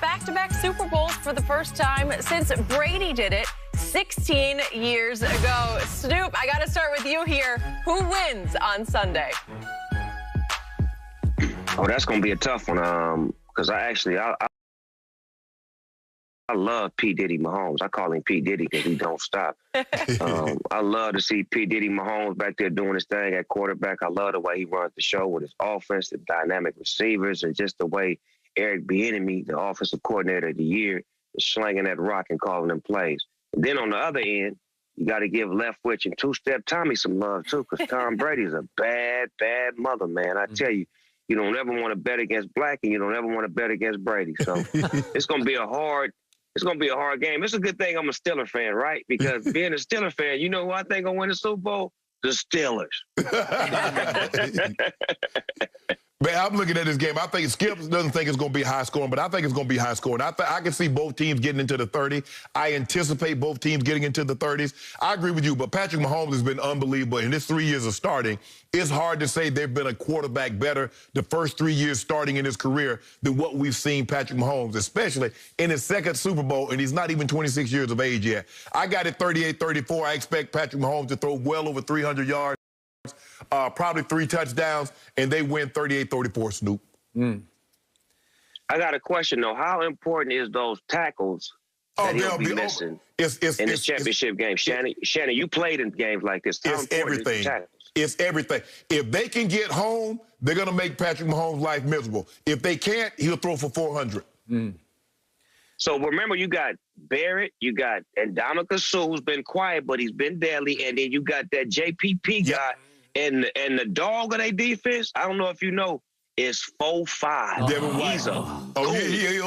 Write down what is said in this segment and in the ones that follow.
Back-to-back Super Bowls for the first time since Brady did it 16 years ago. Snoop, I got to start with you here. Who wins on Sunday? Oh, that's going to be a tough one because I love P. Diddy Mahomes. I call him P. Diddy because he don't stop. I love to see P. Diddy Mahomes back there doing his thing at quarterback. I love the way he runs the show with his offense, the dynamic receivers, and just the way Eric Bieniemy, the offensive coordinator of the year, is slinging that rock and calling them plays. And then on the other end, you got to give Leftwich and two-step Tommy some love too, because Tom Brady's a bad, bad mother, man. I tell you, you don't ever want to bet against Black, and you don't ever want to bet against Brady. So it's going to be a hard game. It's a good thing I'm a Steeler fan, right? Because being a Steeler fan, you know who I think will win the Super Bowl? The Steelers. Man, I'm looking at this game. I think Skip doesn't think it's going to be high scoring, but I think it's going to be high scoring. I can see both teams getting into the 30. I anticipate both teams getting into the 30s. I agree with you, but Patrick Mahomes has been unbelievable. In his 3 years of starting, it's hard to say they've been a quarterback better the first 3 years starting in his career than what we've seen Patrick Mahomes, especially in his second Super Bowl, and he's not even 26 years of age yet. I got it 38-34. I expect Patrick Mahomes to throw well over 300 yards. Probably 3 touchdowns, and they win 38-34, Snoop. I got a question, though. How important is those tackles that he'll be missing in this championship game? Shannon, you played in games like this. How it's everything. It's everything. If they can get home, they're going to make Patrick Mahomes' life miserable. If they can't, he'll throw for 400. So remember, you got Barrett, you got Ndamukong Suh, who's been quiet, but he's been deadly, and then you got that JPP guy. And the dog of their defense, I don't know if you know, is 4'5". He's a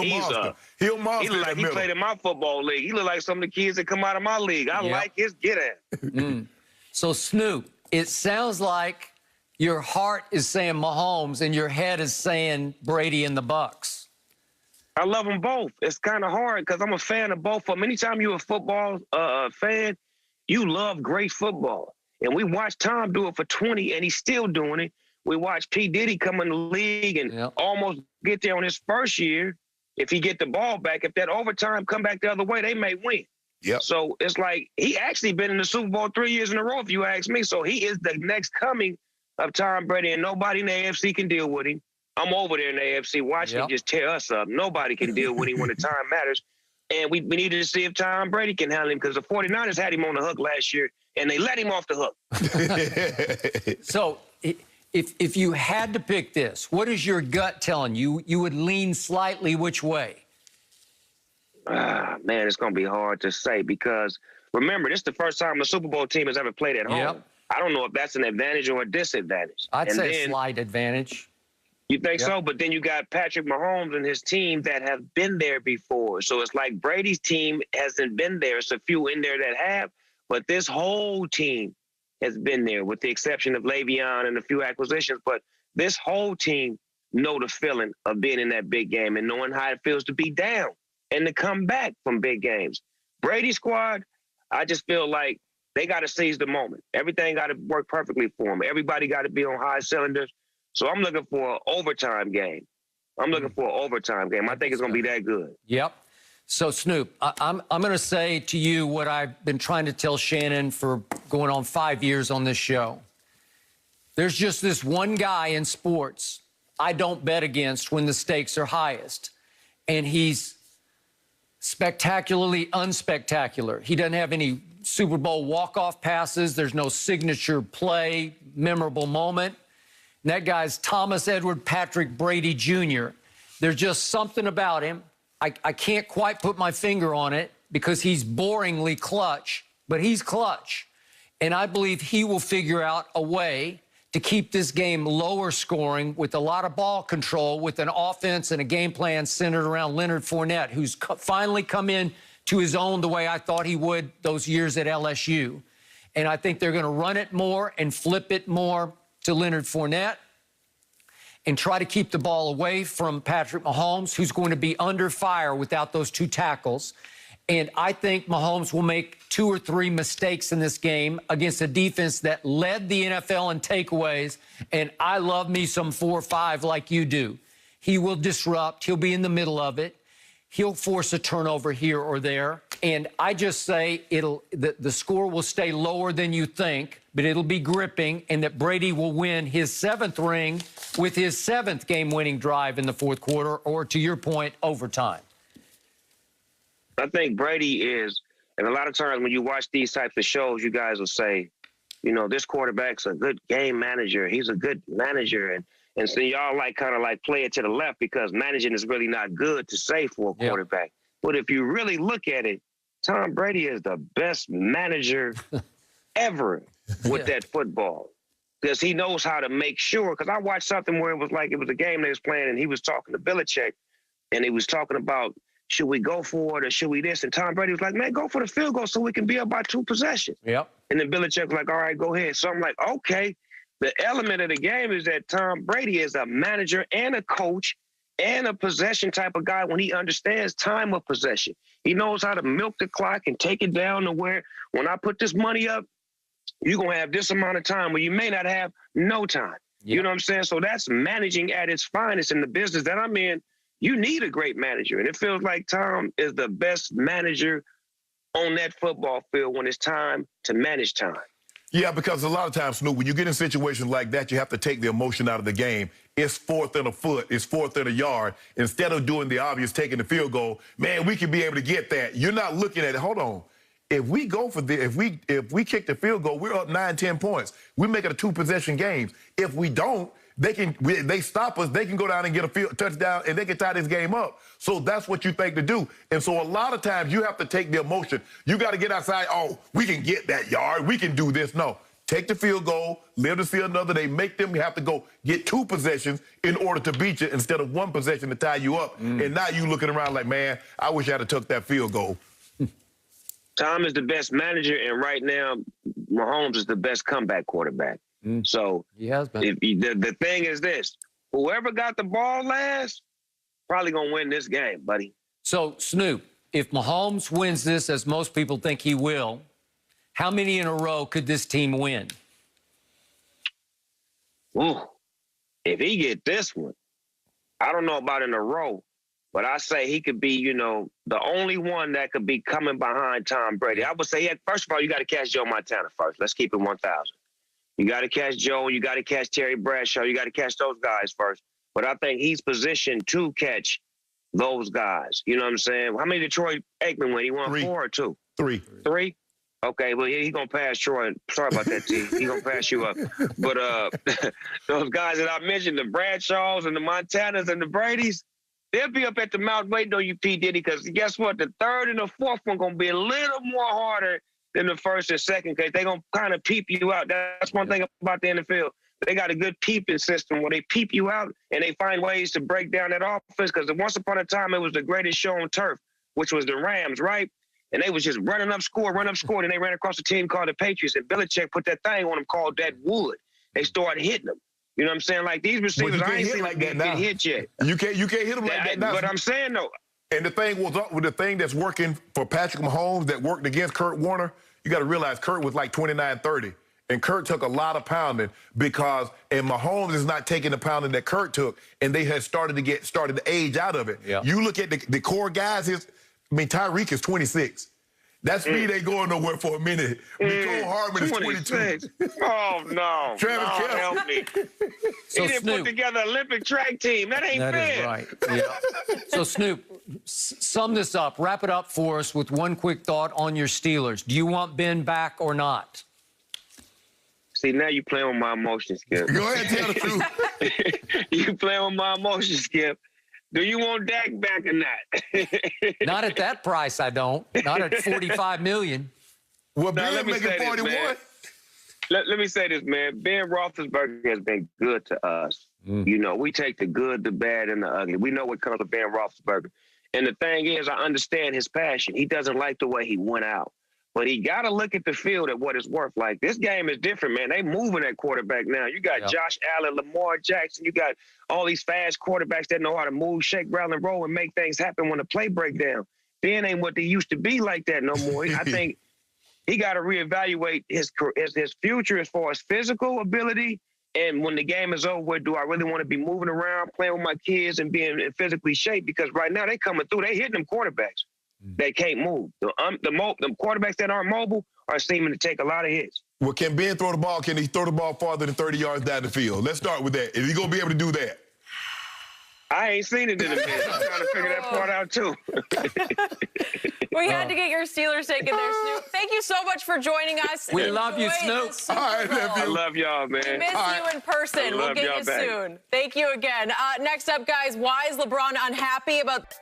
monster. He'll monster. He look like he played in my football league. He look like some of the kids that come out of my league. I like his get-at. So, Snoop, it sounds like your heart is saying Mahomes and your head is saying Brady and the Bucs. I love them both. It's kind of hard because I'm a fan of both of them. Anytime you're a football fan, you love great football. And we watched Tom do it for 20, and he's still doing it. We watched P. Diddy come in the league and almost get there on his first year. If he get the ball back, if that overtime come back the other way, they may win. So it's like he actually been in the Super Bowl 3 years in a row, if you ask me. So he is the next coming of Tom Brady, and nobody in the AFC can deal with him. I'm over there in the AFC watching him just tear us up. Nobody can deal with him when the time matters. And we needed to see if Tom Brady can handle him because the 49ers had him on the hook last year, and they let him off the hook. So if you had to pick this, what is your gut telling you? You would lean slightly which way? Man, it's going to be hard to say because, remember, this is the first time the Super Bowl team has ever played at home. I don't know if that's an advantage or a disadvantage. I'd say a slight advantage. You think so? But then you got Patrick Mahomes and his team that have been there before. So it's like Brady's team hasn't been there. It's a few in there that have. But this whole team has been there with the exception of Le'Veon and a few acquisitions. But this whole team know the feeling of being in that big game and knowing how it feels to be down and to come back from big games. Brady's squad, I just feel like they got to seize the moment. Everything got to work perfectly for them. Everybody got to be on high cylinders. So I'm looking for an overtime game. I think it's going to be that good. So, Snoop, I'm going to say to you what I've been trying to tell Shannon for going on 5 years on this show. There's just this one guy in sports I don't bet against when the stakes are highest. And he's spectacularly unspectacular. He doesn't have any Super Bowl walk-off passes. There's no signature play, memorable moment. And that guy's Thomas Edward Patrick Brady Jr. There's just something about him. I can't quite put my finger on it because he's boringly clutch, but he's clutch. And I believe he will figure out a way to keep this game lower scoring with a lot of ball control, with an offense and a game plan centered around Leonard Fournette, who's finally come in to his own the way I thought he would those years at LSU. And I think they're going to run it more and flip it more to Leonard Fournette and try to keep the ball away from Patrick Mahomes, who's going to be under fire without those two tackles. And I think Mahomes will make 2 or 3 mistakes in this game against a defense that led the NFL in takeaways. And I love me some 4-5 like you do. He will disrupt. He'll be in the middle of it. He'll force a turnover here or there. And I just say the score will stay lower than you think, but it'll be gripping, and that Brady will win his 7th ring with his 7th game-winning drive in the 4th quarter, or to your point, overtime. I think Brady is, and a lot of times when you watch these types of shows, you guys will say, you know, this quarterback's a good game manager. He's a good manager. And so y'all kind of play it to the left because managing is really not good to say for a quarterback. But if you really look at it, Tom Brady is the best manager ever with that football because he knows how to make sure. Because I watched something where it was a game they was playing and he was talking to Belichick and he was talking about, should we go for it or should we this? And Tom Brady was like, man, go for the field goal so we can be up by 2 possessions. Yep. And then Belichick was like, all right, go ahead. So I'm like, okay. The element of the game is that Tom Brady is a manager and a coach and a possession type of guy when he understands time of possession. He knows how to milk the clock and take it down to where when I put this money up, you're going to have this amount of time where you may not have no time. You know what I'm saying? So that's managing at its finest in the business that I'm in. You need a great manager. And it feels like Tom is the best manager on that football field when it's time to manage time. Yeah, because a lot of times, Snoop, when you get in situations like that, you have to take the emotion out of the game. It's 4th and a foot. It's 4th and a yard. Instead of doing the obvious, taking the field goal, man, we can be able to get that. You're not looking at it. Hold on. If we go for if we kick the field goal, we're up 9, 10 points. We make it a 2-possession game. If we don't, they stop us. They can go down and get a touchdown, and they can tie this game up. So that's what you think to do. And so a lot of times you have to take the emotion. You got to get outside. Oh, we can get that yard. We can do this. No, take the field goal. Live to see another day. Make them have to go get 2 possessions in order to beat you instead of 1 possession to tie you up. And now you looking around like, man, I wish I'd have took that field goal. Tom is the best manager, and right now, Mahomes is the best comeback quarterback. So he has been. The thing is this, whoever got the ball last, probably going to win this game, buddy. So, Snoop, if Mahomes wins this, as most people think he will, how many in a row could this team win? Ooh, if he get this one, I don't know about in a row, but I say he could be, you know, the only one that could be coming behind Tom Brady. I would say, first of all, you got to catch Joe Montana first. Let's keep it 1,000. You got to catch Joe. You got to catch Terry Bradshaw. You got to catch those guys first. But I think he's positioned to catch those guys. You know what I'm saying? How many did Troy Aikman win? He won 4 or 2? 3. 3? Okay, well, he's going to pass Troy. Sorry about that, T. He's going to pass you up. But those guys that I mentioned, the Bradshaws and the Montanas and the Bradys, they'll be up at the mountain waiting on you, P. Diddy, because guess what? The 3rd and the 4th one going to be a little more harder than the 1st and 2nd because they're going to kind of peep you out. That's one thing about the NFL. They got a good peeping system where they peep you out and they find ways to break down that offense because once upon a time it was the greatest show on turf, which was the Rams, right? And they was just running up score, and they ran across a team called the Patriots, and Belichick put that thing on them called that wood. They started hitting them. You know what I'm saying? Like these receivers, I ain't seen like that get hit yet. You can't hit them like that now. But I'm saying though. And the thing was up with the thing that's working for Patrick Mahomes that worked against Kurt Warner. You got to realize Kurt was like 29-30. And Kurt took a lot of pounding and Mahomes is not taking the pounding that Kurt took, and they had started to age out of it. Yeah. You look at the core guys, Tyreek is 26. That speed ain't going nowhere for a minute. Nicole Hardman is 22. Oh, no. Travis Kelce. Help me. So he didn't put together an Olympic track team. That ain't fair. That is right. Yeah. So, Snoop, sum this up. Wrap it up for us with one quick thought on your Steelers. Do you want Ben back or not? See, now you playing with my emotions, Skip. Go ahead, tell the truth. You playing with my emotions, Skip. Do you want Dak back or not? Not at that price, I don't. Not at $45 million. Well, Ben making 41. Let me say this, man. Ben Roethlisberger has been good to us. You know, we take the good, the bad, and the ugly. We know what comes with Ben Roethlisberger. And the thing is, I understand his passion. He doesn't like the way he went out. But he got to look at the field at what it's worth. Like, this game is different, man. They moving at quarterback now. You got Josh Allen, Lamar Jackson. You got all these fast quarterbacks that know how to move, shake, rattle, and roll and make things happen when the play break down. Ben ain't what they used to be like that no more. I think he got to reevaluate his future as far as physical ability And when the game is over, do I really want to be moving around, playing with my kids, and being in physically shape? Because right now they coming through, they hitting them quarterbacks. They can't move. The quarterbacks that aren't mobile are seeming to take a lot of hits. Well, can Ben throw the ball? Can he throw the ball farther than 30 yards down the field? Let's start with that. Is he going to be able to do that? I ain't seen it in a minute. I'm trying to figure that part out, too. We had to get your Steelers take in there, Snoop. Thank you so much for joining us. We love you, Snoop. All right, I love y'all, man. We miss you in person. We'll get you soon. Thank you again. Next up, guys, why is LeBron unhappy about...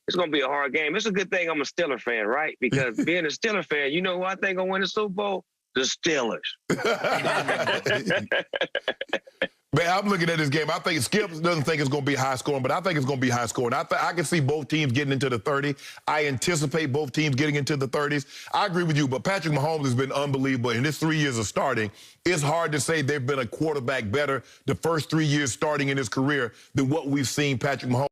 It's gonna be a hard game. It's a good thing I'm a Steeler fan, right? Because being a Steeler fan, you know who I think gonna win the Super Bowl? The Steelers. Man, I'm looking at this game. I think Skip doesn't think it's going to be high scoring, but I think it's going to be high scoring. I can see both teams getting into the 30. I anticipate both teams getting into the 30s. I agree with you, but Patrick Mahomes has been unbelievable. In his 3 years of starting, it's hard to say they've been a quarterback better the first 3 years starting in his career than what we've seen Patrick Mahomes.